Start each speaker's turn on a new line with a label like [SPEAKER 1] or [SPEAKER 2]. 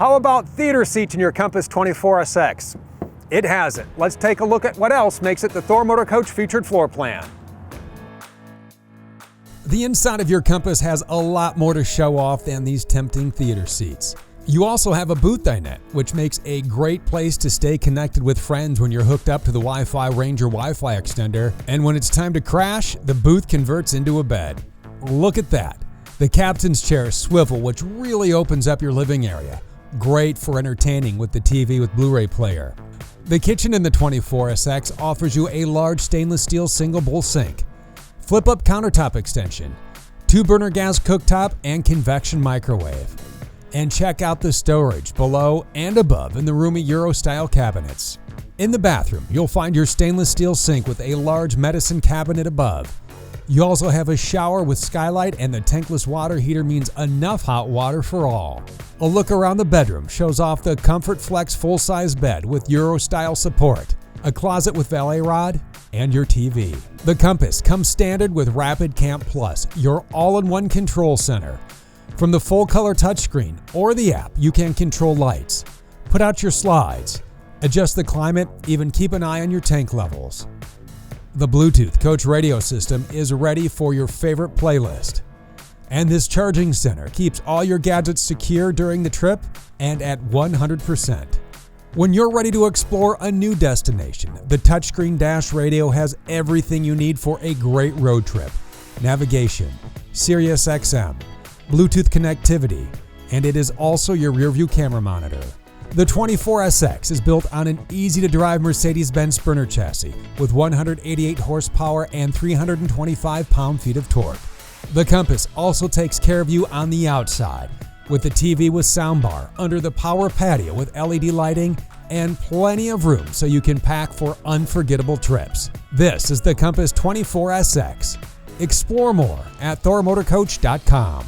[SPEAKER 1] How about theater seats in your Compass 24SX? It has it. Let's take a look at what else makes it the Thor Motor Coach featured floor plan.
[SPEAKER 2] The inside of your Compass has a lot more to show off than these tempting theater seats. You also have a booth dinette, which makes a great place to stay connected with friends when you're hooked up to the Wi-Fi Ranger Wi-Fi extender, and when it's time to crash, the booth converts into a bed. Look at that. The captain's chair swivel, which really opens up your living area. Great for entertaining with the TV with Blu-ray player. The kitchen in the 24SX offers you a large stainless steel single bowl sink, flip-up countertop extension, 2-burner gas cooktop, and convection microwave. And check out the storage below and above in the roomy Euro-style cabinets. In the bathroom, you'll find your stainless steel sink with a large medicine cabinet above. You also have a shower with skylight, and the tankless water heater means enough hot water for all. A look around the bedroom shows off the Comfort Flex full-size bed with Euro-style support, a closet with valet rod, and your TV. The Compass comes standard with Rapid Camp Plus, your all-in-one control center. From the full-color touchscreen or the app, you can control lights, put out your slides, adjust the climate, even keep an eye on your tank levels. The Bluetooth Coach radio system is ready for your favorite playlist. And this charging center keeps all your gadgets secure during the trip and at 100%. When you're ready to explore a new destination, the touchscreen dash radio has everything you need for a great road trip. Navigation, Sirius XM, Bluetooth connectivity, and it is also your rearview camera monitor. The 24SX is built on an easy-to-drive Mercedes-Benz Sprinter chassis with 188 horsepower and 325 pound-feet of torque. The Compass also takes care of you on the outside with the TV with soundbar under the power patio with LED lighting and plenty of room so you can pack for unforgettable trips. This is the Compass 24SX. Explore more at thormotorcoach.com.